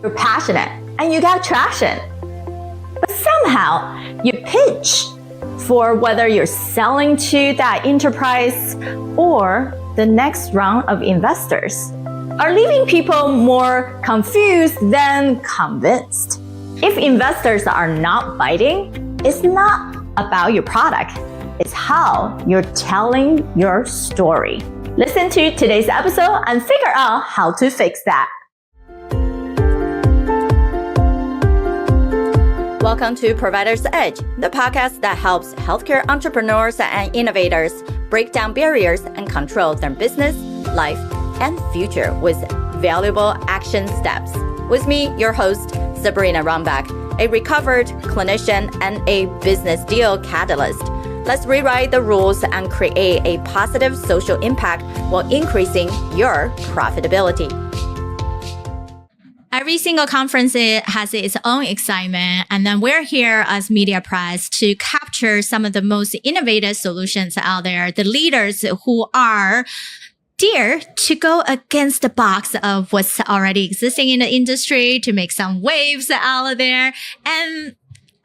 you're passionate, and you got traction. But somehow you pitch for whether you're selling to that enterprise or the next round of investors are leaving people more confused than convinced. If investors are not biting, it's not about your product. It's how you're telling your story. Listen to today's episode and figure out how to fix that. Welcome to Provider's Edge, the podcast that helps healthcare entrepreneurs and innovators break down barriers and control their business, life, and future with valuable action steps. With me, your host, Sabrina Runbeck, a recovered clinician and a business deal catalyst. Let's rewrite the rules and create a positive social impact while increasing your profitability. Every single conference has its own excitement, and then we're here as Media Press to capture some of the most innovative solutions out there, the leaders who are dare to go against the box of what's already existing in the industry to make some waves out of there, and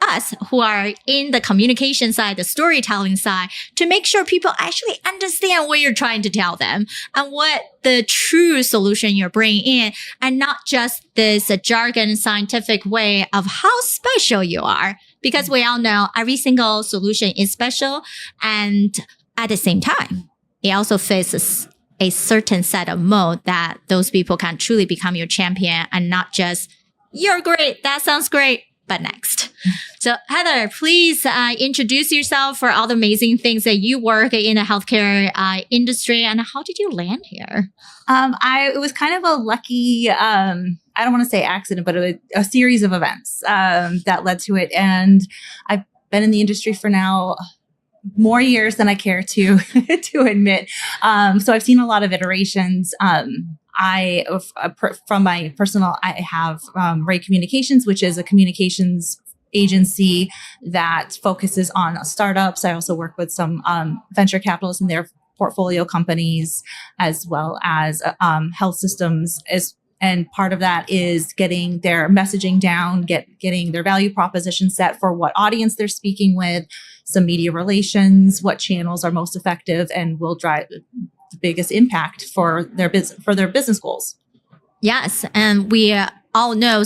us who are in the communication side, the storytelling side, to make sure people actually understand what you're trying to tell them and what the true solution you're bringing in, and not just this jargon scientific way of how special you are. Because we all know every single solution is special, and at the same time, it also faces a certain set of mode that those people can truly become your champion and not just, you're great, that sounds great, but next. So Heather, please introduce yourself for all the amazing things that you work in the healthcare industry, and how did you land here? It was kind of a lucky, I don't want to say accident, but a series of events that led to it. And I've been in the industry for now more years than I care to admit. So I've seen a lot of iterations. From my personal, I have Ray Communications, which is a communications agency that focuses on startups. I also work with some venture capitalists in their portfolio companies, as well as health systems. And part of that is getting their messaging down, getting their value proposition set for what audience they're speaking with, some media relations, what channels are most effective and will drive the biggest impact for their business goals. Yes, and we all know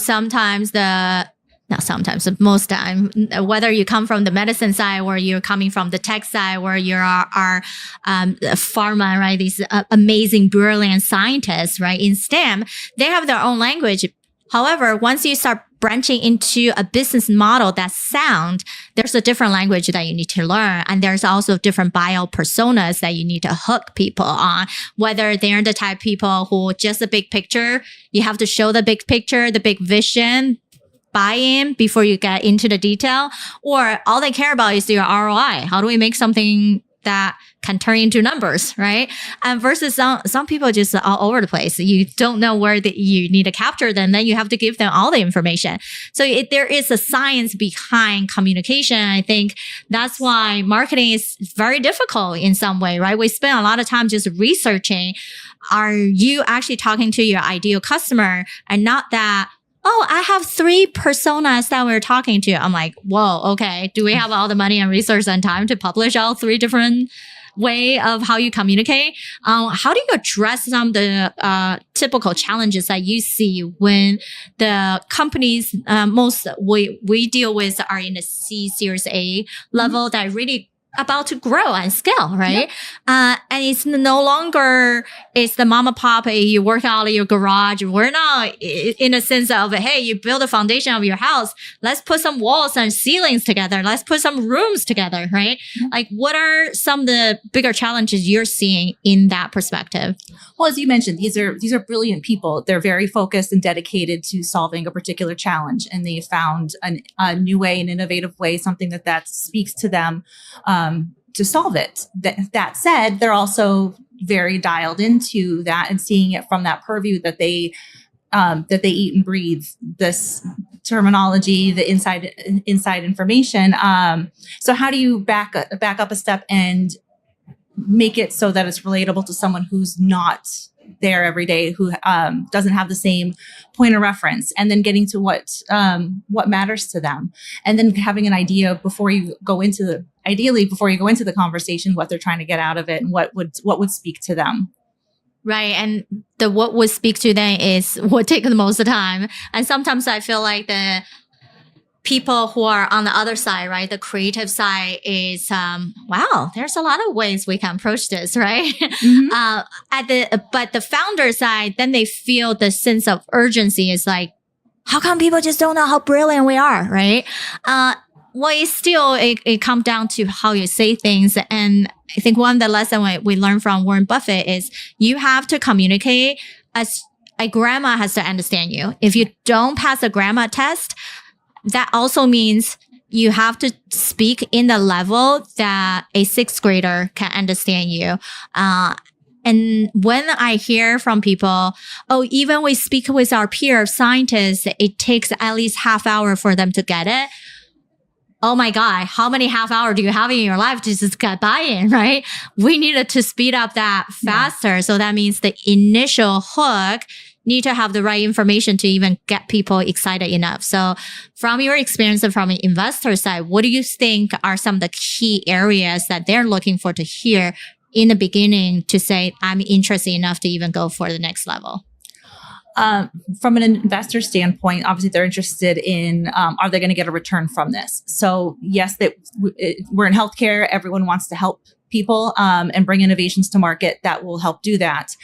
most time, whether you come from the medicine side or you're coming from the tech side or you are pharma, right? These amazing, brilliant scientists, right? In STEM, they have their own language. However, once you start branching into a business model that's sound, there's a different language that you need to learn. And there's also different bio personas that you need to hook people on, whether they're the type of people who just the big picture, you have to show the big picture, the big vision, buy in before you get into the detail, or all they care about is your ROI. How do we make something that can turn into numbers, right? And versus some people just all over the place. You don't know where you need to capture them. Then you have to give them all the information. So there is a science behind communication. I think that's why marketing is very difficult in some way, right? We spend a lot of time just researching. Are you actually talking to your ideal customer, and not that, oh, I have 3 personas that we're talking to. I'm like, whoa, okay. Do we have all the money and resources and time to publish all 3 different way of how you communicate? How do you address some of the typical challenges that you see when the companies most we deal with are in the C Series A level that really about to grow and scale, right? Yep. And it's no longer, it's the mom and pop, you work out of your garage. We're not in a sense of, hey, you build a foundation of your house. Let's put some walls and ceilings together. Let's put some rooms together, right? Mm-hmm. Like, what are some of the bigger challenges you're seeing in that perspective? Well, as you mentioned, these are brilliant people. They're very focused and dedicated to solving a particular challenge. And they found a new way, an innovative way, something that speaks to them, to solve it. That said, they're also very dialed into that and seeing it from that purview that they eat and breathe this terminology, the inside information. So how do you back up a step and make it so that it's relatable to someone who's not there every day who doesn't have the same point of reference, and then getting to what matters to them, and then having an idea before you go into the conversation, what they're trying to get out of it and what would speak to them. Right. And the what would speak to them is what take the most time. And sometimes I feel like the people who are on the other side, right? The creative side is, wow, there's a lot of ways we can approach this, right? Mm-hmm. But the founder side, then they feel the sense of urgency is like, how come people just don't know how brilliant we are, right? Well, it comes down to how you say things. And I think one of the lessons we learned from Warren Buffett is you have to communicate as a grandma has to understand you. If you don't pass a grandma test, that also means you have to speak in the level that a sixth grader can understand you. And when I hear from people, oh, even we speak with our peer scientists, it takes at least half hour for them to get it. Oh my God, how many half hour do you have in your life to just get buy-in, right? We needed to speed up that faster. Yeah. So that means the initial hook need to have the right information to even get people excited enough. So from your experience and from an investor side, what do you think are some of the key areas that they're looking for to hear in the beginning to say, I'm interested enough to even go for the next level? From an investor standpoint, obviously they're interested in, are they going to get a return from this? So yes, we're in healthcare. Everyone wants to help people, and bring innovations to market that will help do that.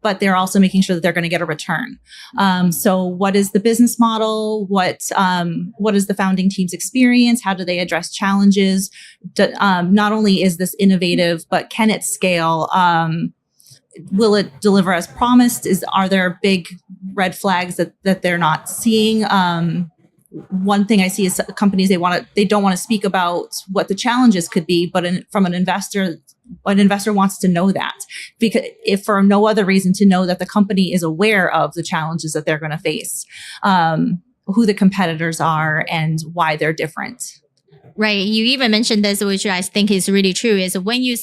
But they're also making sure that they're going to get a return. So what is the business model? What is the founding team's experience? How do they address challenges? Not only is this innovative, but can it scale? Will it deliver as promised? Are there big red flags that they're not seeing? One thing I see is companies, they don't want to speak about what the challenges could be, but from an investor wants to know that, because if for no other reason, to know that the company is aware of the challenges that they're going to face, who the competitors are and why they're different. Right. You even mentioned this, which I think is really true, is when you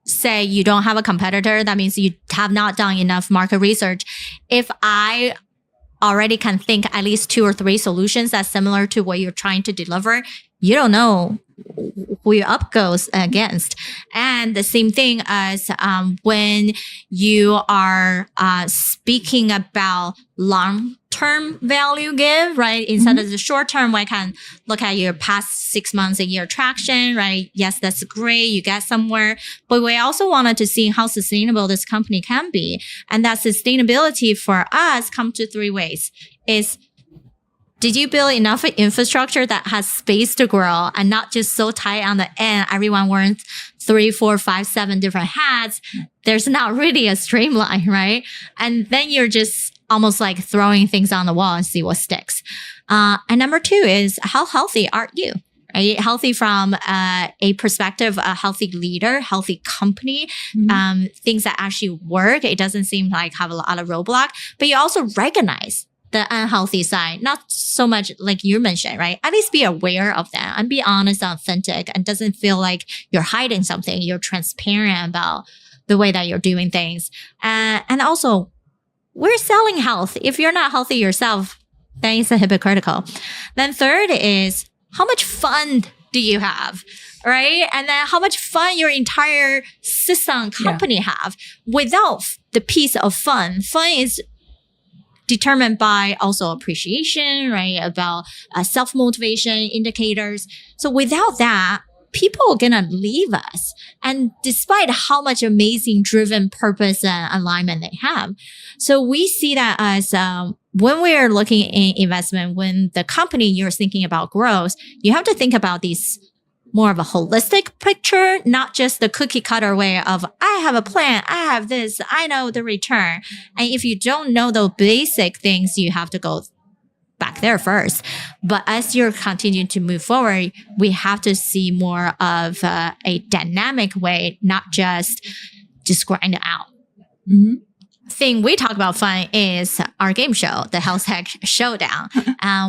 say you don't have a competitor, that means you have not done enough market research. If I already can think at least 2 or 3 solutions that's similar to what you're trying to deliver, you don't know who your up goes against. And the same thing as when you are speaking about long-term value give, right? Instead of the short-term, I can look at your past 6 months, a year traction, right? Yes, that's great. You get somewhere. But we also wanted to see how sustainable this company can be. And that sustainability for us comes to 3 ways. Did you build enough infrastructure that has space to grow and not just so tight on the end, everyone wearing 3, 4, 5, 7 different hats? There's not really a streamline, right? And then you're just almost like throwing things on the wall and see what sticks. And number 2 is, how healthy are you? Right? Healthy from a perspective, a healthy leader, healthy company, things that actually work. It doesn't seem like have a lot of roadblock, but you also recognize the unhealthy side, not so much like you mentioned, right? At least be aware of that and be honest, authentic, and doesn't feel like you're hiding something. You're transparent about the way that you're doing things. And also, we're selling health. If you're not healthy yourself, then it's hypocritical. Then third is, how much fun do you have? Right? And then how much fun your entire system company have without the piece of fun. Fun is determined by also appreciation, right? About self-motivation indicators. So without that, people are going to leave us. And despite how much amazing driven purpose and alignment they have. So we see that as when we are looking at investment, when the company you're thinking about growth, you have to think about these more of a holistic picture, not just the cookie cutter way of, I have a plan, I have this, I know the return. And if you don't know the basic things, you have to go back there first. But as you're continuing to move forward, we have to see more of a dynamic way, not just grind it out. Mm-hmm. thing we talk about fun is our game show, the HealthTech Showdown,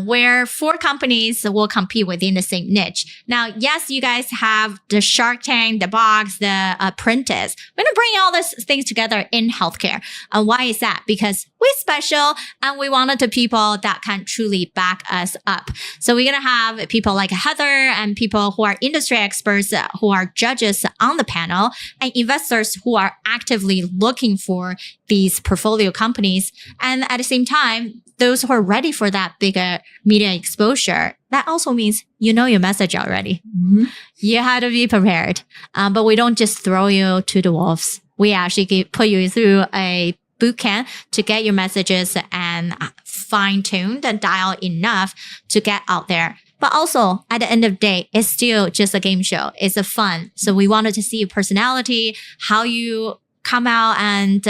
where 4 companies will compete within the same niche. Now, yes, you guys have the Shark Tank, the Box, the Apprentice. We're going to bring all these things together in healthcare. Why is that? Because we're special and we wanted the people that can truly back us up. So we're going to have people like Heather and people who are industry experts, who are judges on the panel, and investors who are actively looking for these portfolio companies. And at the same time, those who are ready for that bigger media exposure, that also means you know your message already. Mm-hmm. You have to be prepared. But we don't just throw you to the wolves. We actually put you through a boot camp to get your messages and fine-tuned and dial enough to get out there. But also, at the end of the day, it's still just a game show. It's a fun. So we wanted to see your personality, how you come out and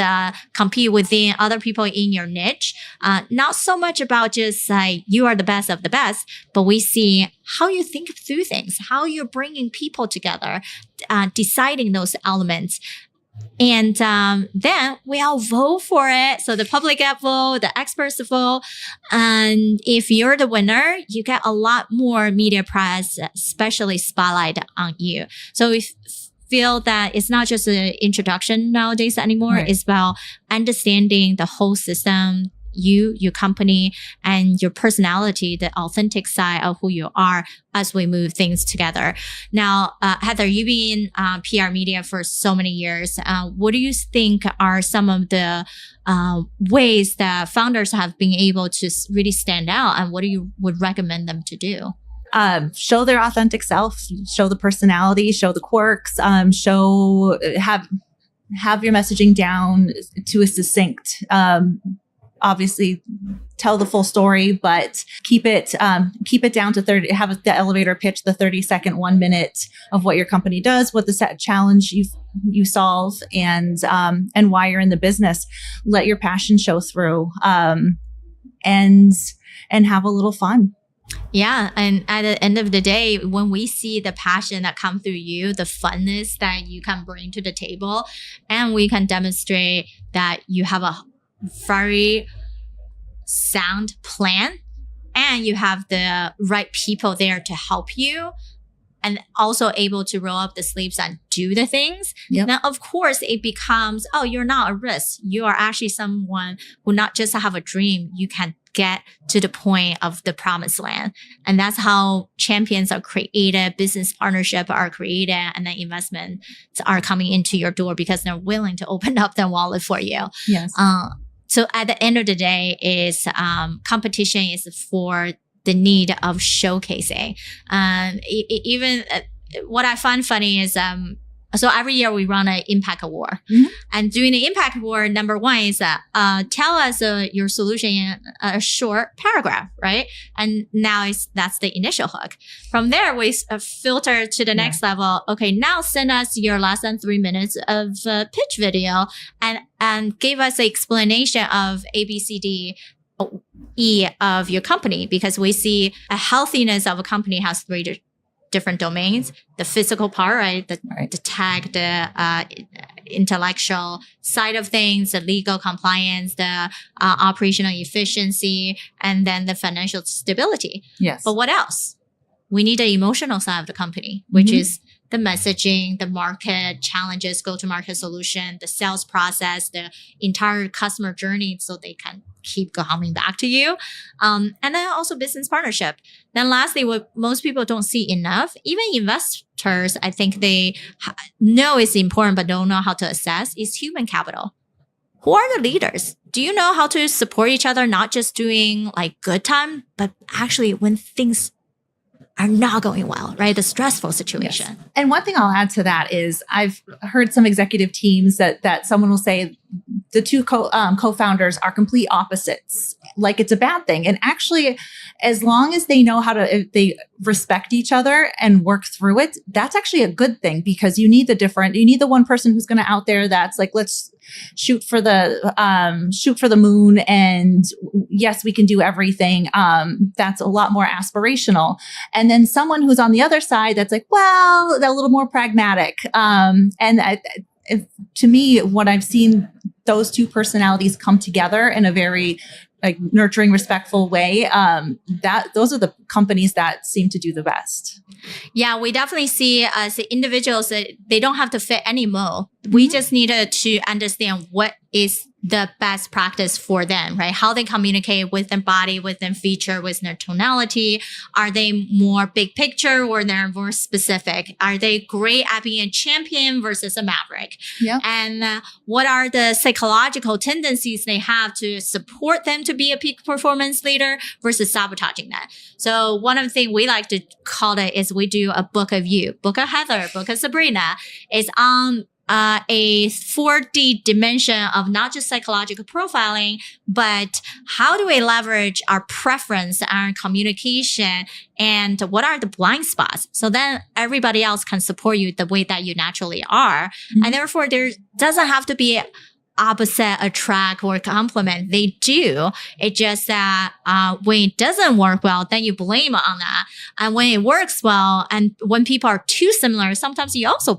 compete within other people in your niche. Not so much about just you are the best of the best, but we see how you think through things, how you're bringing people together, deciding those elements. And then we all vote for it. So the public vote, the experts vote. And if you're the winner, you get a lot more media press, especially spotlight on you. So we feel that it's not just an introduction nowadays anymore. Right. It's about understanding the whole system, your company, and your personality, the authentic side of who you are as we move things together. Now, Heather, you've been in PR media for so many years. What do you think are some of the ways that founders have been able to really stand out, and what do you would recommend them to do? Show their authentic self, show the personality, show the quirks, have your messaging down to a succinct. Obviously, tell the full story, but keep it down to 30. Have the elevator pitch, the 30-second, 1 minute of what your company does, what the set challenge you solve, and why you're in the business. Let your passion show through, and have a little fun. Yeah. And at the end of the day, when we see the passion that comes through you, the funness that you can bring to the table, and we can demonstrate that you have a very sound plan and you have the right people there to help you, and also able to roll up the sleeves and do the things. Yep. Now, of course, it becomes, oh, you're not a risk. You are actually someone who not just have a dream, you can get to the point of the promised land. And that's how champions are created, business partnerships are created, and then investments are coming into your door because they're willing to open up their wallet for you. Yes. So at the end of the day, is competition is for the need of showcasing. Even what I find funny is, so every year we run an impact award. Mm-hmm. And during the impact award, number one is tell us your solution in a short paragraph, right? And now that's the initial hook. From there, we filter to the next level. Okay, now send us your less than 3 minutes of pitch video and give us an explanation of A, B, C, D, E of your company, because we see a healthiness of a company has 3 different domains: the physical part, right? The tech, the intellectual side of things, the legal compliance, the operational efficiency, and then the financial stability. Yes. But what else? We need the emotional side of the company, which is the messaging, the market challenges, go-to-market solution, the sales process, the entire customer journey, so they can keep coming back to you. And then also business partnership. Then lastly, what most people don't see enough, even investors, I think they know it's important, but don't know how to assess, is human capital. Who are the leaders? Do you know how to support each other, not just during like good time, but actually when things are not going well, right? The stressful situation. Yes. And one thing I'll add to that is I've heard some executive teams that someone will say the two co-founders are complete opposites, like it's a bad thing. And actually, as long as they know how to, if they respect each other and work through it, that's actually a good thing, because you need the one person who's going to out there that's like, let's shoot for the moon, and yes, we can do everything. That's a lot more aspirational. And then someone who's on the other side that's like, well, they're a little more pragmatic. To me, what I've seen those two personalities come together in a very like nurturing, respectful way, those are the companies that seem to do the best. Yeah, we definitely see as individuals that they don't have to fit any mold. We just needed to understand what is the best practice for them, right? How they communicate with their body, with their feature, with their tonality. Are they more big picture or they're more specific? Are they great at being a champion versus a maverick? Yeah. And what are the psychological tendencies they have to support them to be a peak performance leader versus sabotaging that? So one of the things we like to call it is we do a book of you, book of Heather, book of Sabrina. Is on a 4D dimension of not just psychological profiling, but how do we leverage our preference, our communication, and what are the blind spots? So then everybody else can support you the way that you naturally are. And therefore, there doesn't have to be opposite attract or complement. They do. It just that when it doesn't work well, then you blame on that. And when it works well, and when people are too similar, sometimes you also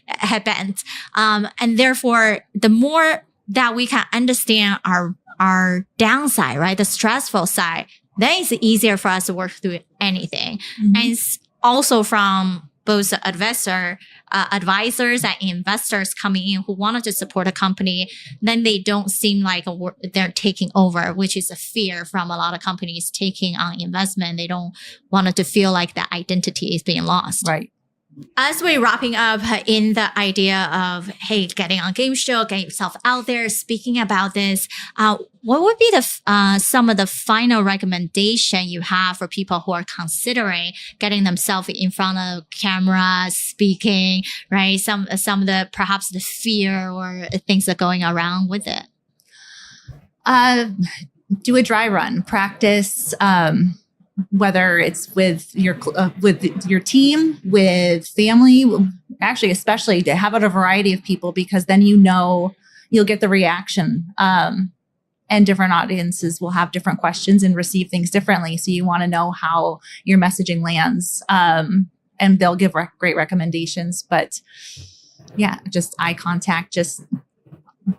headband. And therefore, the more that we can understand our downside, right, the stressful side, then it's easier for us to work through anything. And it's also from both advisors and investors coming in who wanted to support a company, then they don't seem like they're taking over, which is a fear from a lot of companies taking on investment. They don't want it to feel like the identity is being lost. Right. As we're wrapping up in the idea of, hey, getting on game show, getting yourself out there, speaking about this, what would be the some of the final recommendation you have for people who are considering getting themselves in front of camera, speaking, right? Some of the perhaps the fear or things that are going around with it. Do a dry run, practice. Whether it's with your team, with family, actually, especially to have it a variety of people, because then you'll get the reaction. And different audiences will have different questions and receive things differently. So you want to know how your messaging lands, and they'll give great recommendations. But yeah, just eye contact, just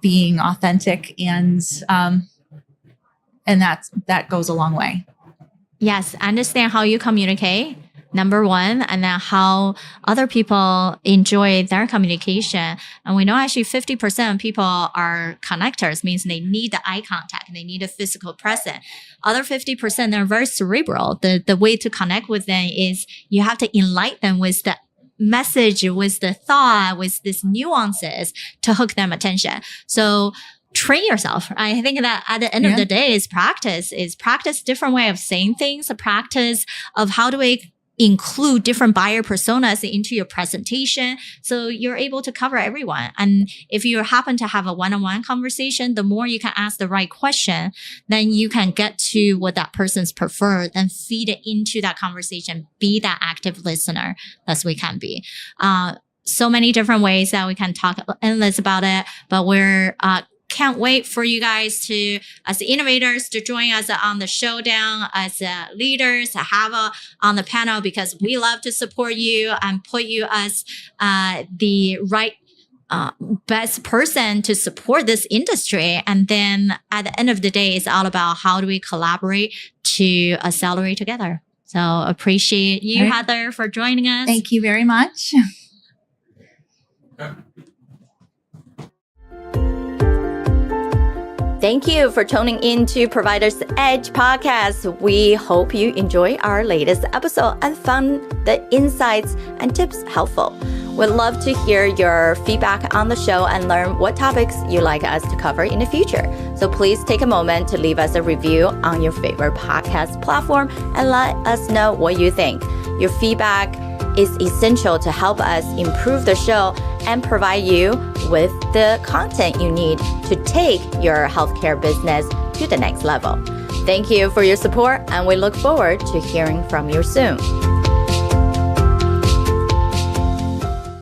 being authentic, and that goes a long way. Yes, understand how you communicate, number one, and then how other people enjoy their communication. And we know actually 50% of people are connectors, means they need the eye contact, they need a physical presence. Other 50%, they're very cerebral. The way to connect with them is you have to enlighten them with the message, with the thought, with these nuances to hook them attention. So train yourself. I think that at the end of the day is practice different way of saying things, a practice of how do we include different buyer personas into your presentation so you're able to cover everyone. And if you happen to have a one-on-one conversation, the more you can ask the right question, then you can get to what that person's preferred and feed it into that conversation, be that active listener as we can be. So many different ways that we can talk endless about it, but we're can't wait for you guys to, as innovators, to join us on the showdown, as leaders, to have on the panel, because we love to support you and put you as the right best person to support this industry. And then at the end of the day, it's all about how do we collaborate to accelerate together. So appreciate you, Heather, for joining us. Thank you very much. Thank you for tuning in to Provider's Edge podcast. We hope you enjoy our latest episode and found the insights and tips helpful. We'd love to hear your feedback on the show and learn what topics you'd like us to cover in the future. So please take a moment to leave us a review on your favorite podcast platform and let us know what you think. Your feedback is essential to help us improve the show and provide you with the content you need to take your healthcare business to the next level. Thank you for your support, and we look forward to hearing from you soon.